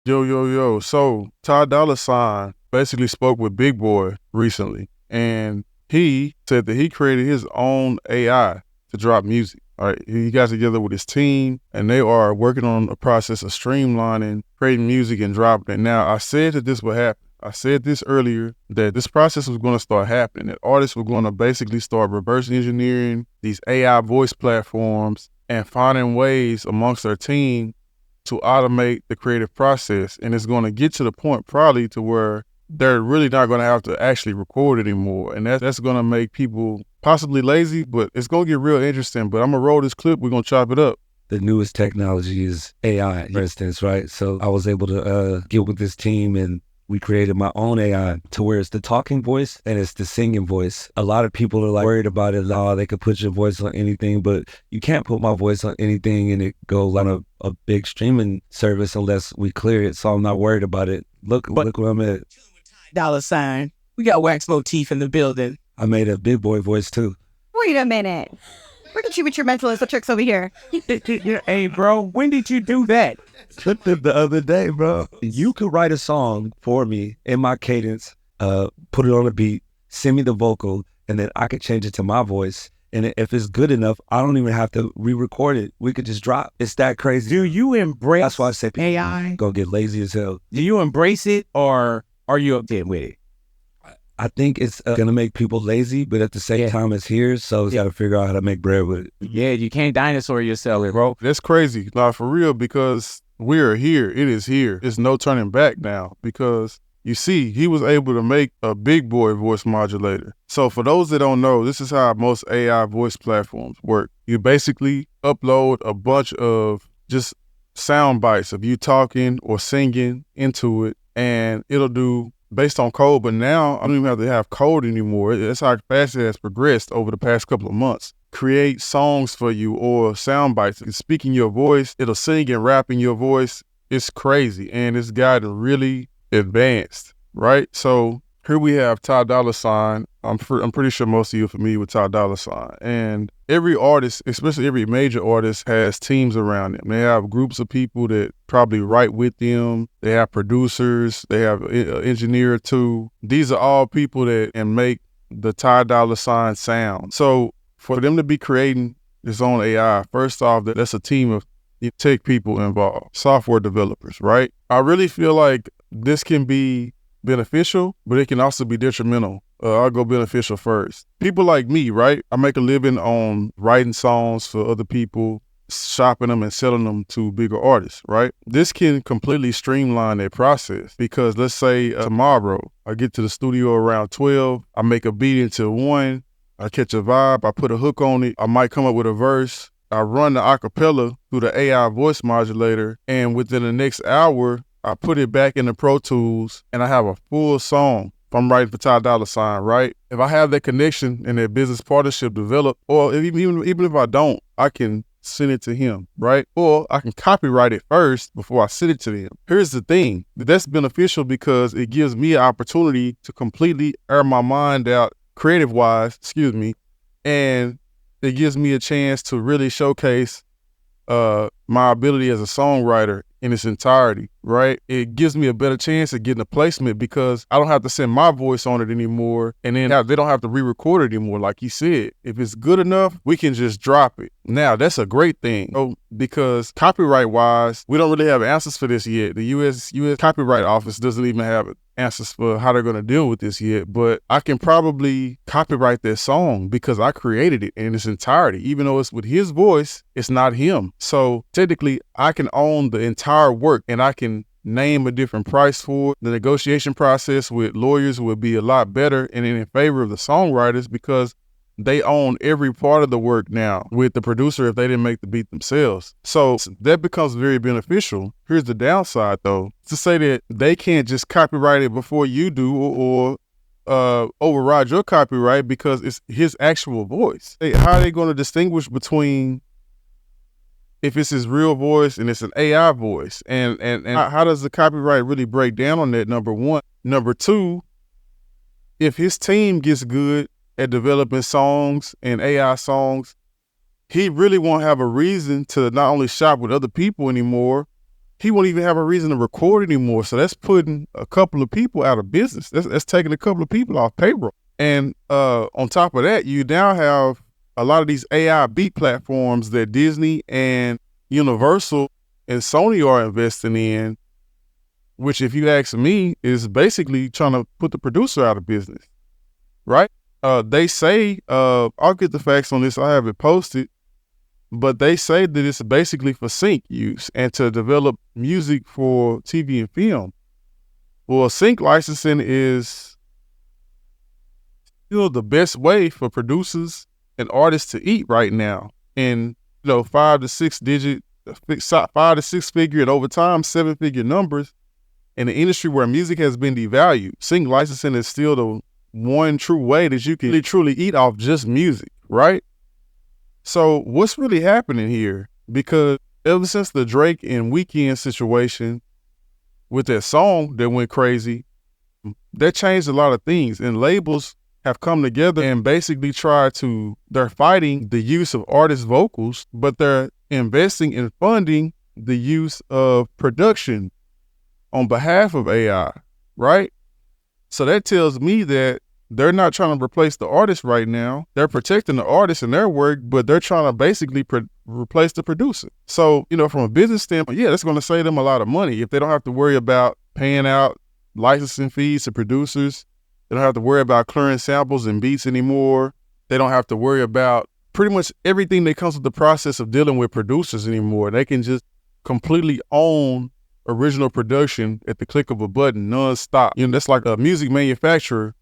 Yo, yo, yo. So Dolla Sign basically spoke with Big Boy recently, and he said that he created his own AI to drop music. All right, he got together with his team, and they are working on a process of streamlining, creating music, and dropping it. Now, I said that this would happen. I said this earlier, that this process was going to start happening, that artists were going to basically start reverse engineering these AI voice platforms and finding ways amongst their team to automate the creative process. And it's going to get to the point probably to where they're really not going to have to actually record anymore. And that's going to make people possibly lazy, but it's going to get real interesting. But I'm going to roll this clip. We're going to chop it up. The newest technology is AI, for instance, right? So I was able to get with this team, and we created my own AI to where it's the talking voice and it's the singing voice. A lot of people are like worried about it. Oh, they could put your voice on anything, but you can't put my voice on anything and it goes on a big streaming service unless we clear it. So I'm not worried about it. Look where I'm at. Dollar sign. We got wax motif in the building. I made a big boy voice too. Wait a minute. Look at you with your mentalist tricks over here. Hey, bro, when did you do that? The other day, bro. You could write a song for me in my cadence, put it on a beat, send me the vocal, and then I could change it to my voice. And if it's good enough, I don't even have to re-record it. We could just drop. It's that crazy. Do you embrace That's why I said AI? Gonna get lazy as hell. Do you embrace it, or are you upset with it? I think it's gonna make people lazy, but at the same time, it's here, so you gotta figure out how to make bread with it. Yeah, you can't dinosaur yourself, bro. That's crazy. Like, for real, because we are here. It is here. It's no turning back now, because you see, he was able to make a big boy voice modulator. So for those that don't know, this is how most AI voice platforms work. You basically upload a bunch of just sound bites of you talking or singing into it, and it'll do based on code. But now I don't even have to have code anymore. That's how fast it has progressed over the past couple of months. Create songs for you or sound bites. It's speaking your voice. It'll sing and rap in your voice. It's crazy, and it's gotten really advanced, right? So here we have Dolla Sign. I'm pretty sure most of you are familiar with Dolla Sign. And every artist, especially every major artist, has teams around them. They have groups of people that probably write with them. They have producers. They have an engineer too. These are all people that can make the Dolla Sign sound. So for them to be creating his own AI, first off, that's a team of tech people involved, software developers, right? I really feel like this can be beneficial, but it can also be detrimental. I'll go beneficial first. People like me, right? I make a living on writing songs for other people, shopping them and selling them to bigger artists, right? This can completely streamline that process, because let's say tomorrow I get to the studio around 12, I make a beat into 1, I catch a vibe, I put a hook on it, I might come up with a verse, I run the acapella through the AI voice modulator, and within the next hour, I put it back in the Pro Tools and I have a full song. If I'm writing for Dolla Sign, right? If I have that connection and that business partnership developed, or even if I don't, I can send it to him, right? Or I can copyright it first before I send it to him. Here's the thing. That's beneficial because it gives me an opportunity to completely air my mind out creative-wise, and it gives me a chance to really showcase my ability as a songwriter in its entirety, right? It gives me a better chance of getting a placement because I don't have to send my voice on it anymore, and then they don't have to re-record it anymore. Like he said, if it's good enough, we can just drop it. Now, that's a great thing, because copyright-wise, we don't really have answers for this yet. The U.S. Copyright Office doesn't even have answers for how they're going to deal with this yet, but I can probably copyright that song because I created it in its entirety. Even though it's with his voice, it's not him. So technically, I can own the entire work, and I can name a different price for it. The negotiation process with lawyers will be a lot better and in favor of the songwriters because they own every part of the work now with the producer if they didn't make the beat themselves. So that becomes very beneficial. Here's the downside though, to say that they can't just copyright it before you do or override your copyright because it's his actual voice. How are they going to distinguish between if it's his real voice and it's an AI voice? And how does the copyright really break down on that, number one? Number two, if his team gets good at developing songs and AI songs, he really won't have a reason to not only shop with other people anymore, he won't even have a reason to record anymore. So that's putting a couple of people out of business. That's taking a couple of people off payroll. And on top of that, you now have a lot of these AI beat platforms that Disney and Universal and Sony are investing in, which, if you ask me, is basically trying to put the producer out of business, right? They say, I'll get the facts on this, I have it posted, but they say that it's basically for sync use and to develop music for TV and film. Well, sync licensing is still the best way for producers and artists to eat right now. And, 5 to 6 figure and over time, 7-figure numbers in an industry where music has been devalued. Sync licensing is still the one true way that you can really truly eat off just music, right? So what's really happening here? Because ever since the Drake and Weeknd situation with that song that went crazy, that changed a lot of things, and labels have come together and basically they're fighting the use of artist vocals, but they're investing and funding the use of production on behalf of AI, right? So that tells me that they're not trying to replace the artist right now. They're protecting the artist and their work, but they're trying to basically replace the producer. So, from a business standpoint, yeah, that's going to save them a lot of money if they don't have to worry about paying out licensing fees to producers. They don't have to worry about clearing samples and beats anymore. They don't have to worry about pretty much everything that comes with the process of dealing with producers anymore. They can just completely own original production at the click of a button, nonstop. That's like a music manufacturer,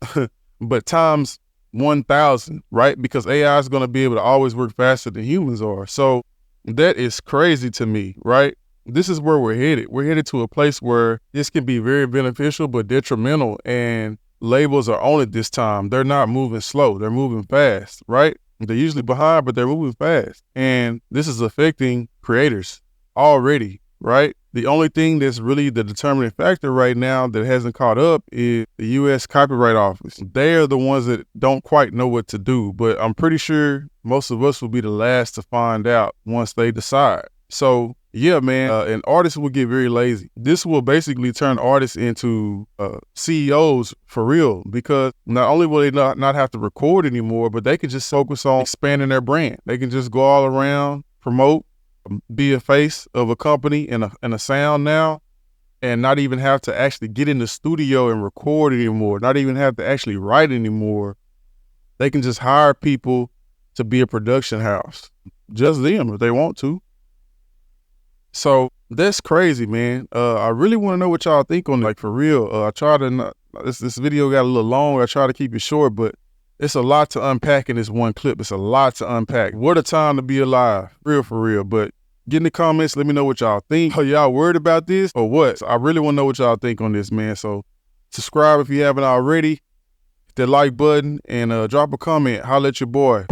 but times 1,000, right? Because AI is going to be able to always work faster than humans are. So that is crazy to me, right? This is where we're headed. We're headed to a place where this can be very beneficial, but detrimental. And labels are on it this time. They're not moving slow. They're moving fast, right? They're usually behind, but they're moving fast. And this is affecting creators already, right? The only thing that's really the determining factor right now that hasn't caught up is the U.S. Copyright Office. They're the ones that don't quite know what to do, but I'm pretty sure most of us will be the last to find out once they decide. So yeah, man, and artists will get very lazy. This will basically turn artists into CEOs for real, because not only will they not have to record anymore, but they can just focus on expanding their brand. They can just go all around, promote, be a face of a company and a sound now, and not even have to actually get in the studio and record anymore, not even have to actually write anymore. They can just hire people to be a production house, just them if they want to. So that's crazy, man. I really want to know what y'all think on it, like for real. I try to not, this video got a little long. I try to keep it short, but it's a lot to unpack in this one clip. It's a lot to unpack. What a time to be alive, real for real. But get in the comments, let me know what y'all think. Are y'all worried about this or what? I really want to know what y'all think on this, man. So subscribe if you haven't already. Hit that like button and drop a comment. Holla at your boy.